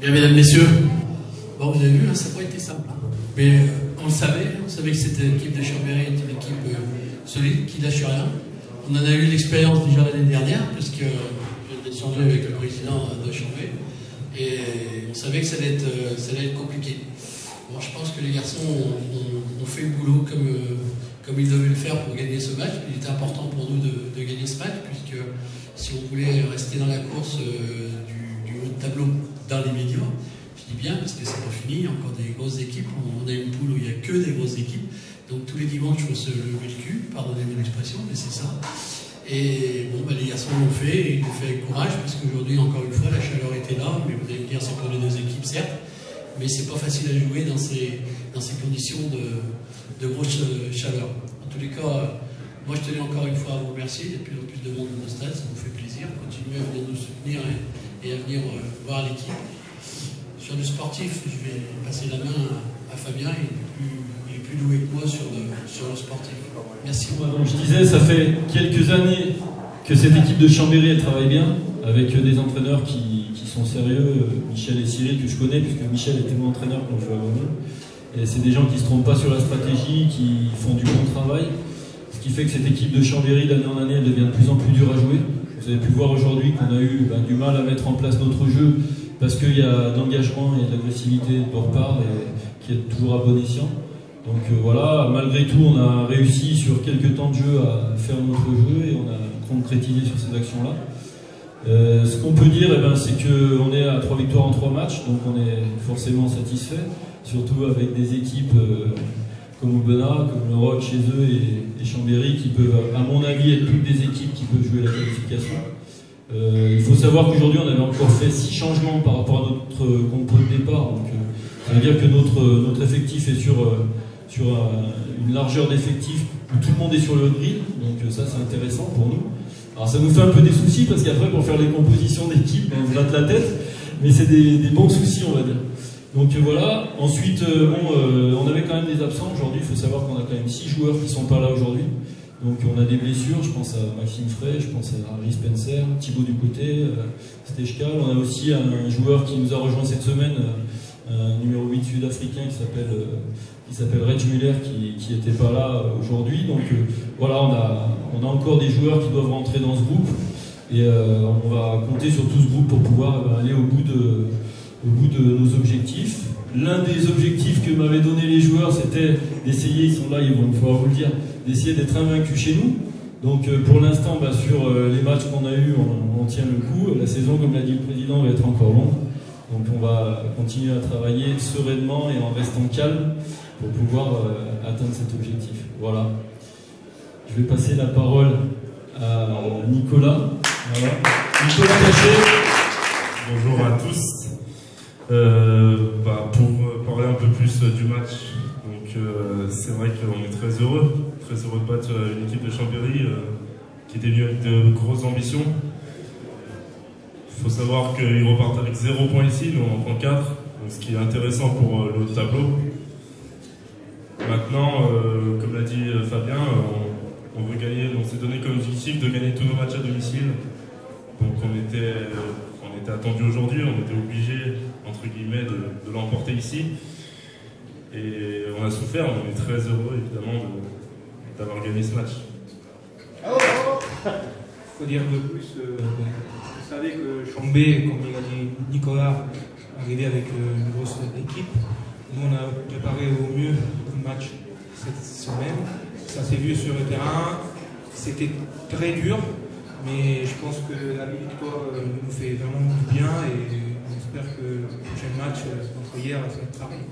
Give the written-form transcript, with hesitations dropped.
Bien, mesdames, messieurs, bon, vous avez vu, hein, ça n'a pas été simple. Hein. Mais on le savait que cette équipe de Chambéry est une équipe solide, qui ne lâche rien. On en a eu l'expérience déjà l'année dernière, puisque j'ai échangé avec le président de Chambéry, et on savait que ça allait être compliqué. Bon, je pense que les garçons ont fait le boulot comme ils devaient le faire pour gagner ce match. Il était important pour nous de gagner ce match, puisque si on voulait rester dans la course du haut de tableau dans l'immédiat, je dis bien parce que c'est pas fini, il y a encore des grosses équipes. On a une poule où il n'y a que des grosses équipes, donc tous les dimanches il faut se lever le cul, pardonnez-moi l'expression, mais c'est ça. Et bon, les garçons l'ont fait, et ils l'ont fait avec courage, parce qu'aujourd'hui, encore une fois, la chaleur était là, mais vous allez me dire c'est pour les deux équipes, certes, mais c'est pas facile à jouer dans ces conditions de grosse chaleur. En tous les cas, moi je tenais encore une fois à vous remercier. Il y a de plus en plus de monde dans nos stades, ça nous fait plaisir. Continuez à venir nous soutenir et à venir voir l'équipe. Sur le sportif, je vais passer la main à Fabien, il est plus doué que moi sur le sportif. Merci. Donc je disais, ça fait quelques années que cette équipe de Chambéry elle travaille bien, avec des entraîneurs qui sont sérieux, Michel et Cyril que je connais, puisque Michel était mon entraîneur quand je jouais à Grenoble. Et c'est des gens qui ne se trompent pas sur la stratégie, qui font du bon travail. Ce qui fait que cette équipe de Chambéry, d'année en année, elle devient de plus en plus dure à jouer. Vous avez pu voir aujourd'hui qu'on a eu du mal à mettre en place notre jeu, parce qu'il y a de l'engagement et de l'agressivité de leur part, et qui est toujours à bon escient. Donc voilà, malgré tout, on a réussi sur quelques temps de jeu à faire notre jeu, et on a concrétisé sur ces actions-là. Ce qu'on peut dire, c'est qu'on est à 3 victoires en 3 matchs, donc on est forcément satisfait, surtout avec des équipes comme Aubenas, comme le Rock chez eux et Chambéry, qui peuvent, à mon avis, être toutes des équipes qui peuvent jouer la qualification. Il faut savoir qu'aujourd'hui, on avait encore fait 6 changements par rapport à notre compo de départ, donc ça veut dire que notre effectif est sur une largeur d'effectifs où tout le monde est sur le grill, donc ça c'est intéressant pour nous. Alors ça nous fait un peu des soucis parce qu'après pour faire les compositions d'équipe, on se gratte la tête, mais c'est des bons soucis on va dire. Donc voilà, ensuite on avait quand même des absents aujourd'hui, il faut savoir qu'on a quand même 6 joueurs qui ne sont pas là aujourd'hui. Donc on a des blessures, je pense à Maxime Frey, je pense à Harry Spencer, Thibaut Ducoté, Stechkal. On a aussi un joueur qui nous a rejoint cette semaine, un numéro 8 sud-africain qui s'appelle Reg Muller, qui n'était pas là aujourd'hui. Donc voilà, on a encore des joueurs qui doivent rentrer dans ce groupe, et on va compter sur tout ce groupe pour pouvoir aller au bout de nos objectifs. L'un des objectifs que m'avaient donné les joueurs, c'était d'essayer, ils sont là, ils vont pouvoir vous le dire, d'essayer d'être invaincus chez nous. Donc pour l'instant, sur les matchs qu'on a eus, on tient le coup. La saison, comme l'a dit le président, va être encore longue. Donc on va continuer à travailler sereinement et en restant calme pour pouvoir atteindre cet objectif. Voilà. Je vais passer la parole à Nicolas. Voilà. Nicolas Cachet. Bonjour à tous. Pour parler un peu plus du match, donc c'est vrai qu'on est très heureux de battre une équipe de Chambéry qui était venue avec de grosses ambitions. Il faut savoir qu'ils repartent avec 0 points ici, nous on en prend 4, donc ce qui est intéressant pour le haut de tableau. Maintenant, comme l'a dit Fabien, on veut gagner, on s'est donné comme objectif de gagner tous nos matchs à domicile. Donc on était attendu aujourd'hui, on était obligé entre guillemets de l'emporter ici. Et on a souffert, mais on est très heureux évidemment d'avoir gagné ce match. Il faut dire de plus, vous savez que Chambé, comme il a dit Nicolas, arrivé avec une grosse équipe. Nous on a préparé au mieux le match cette semaine. Ça s'est vu sur le terrain, c'était très dur, mais je pense que la victoire nous fait vraiment du bien, et on espère que le prochain match contre hier, ça va être pareil.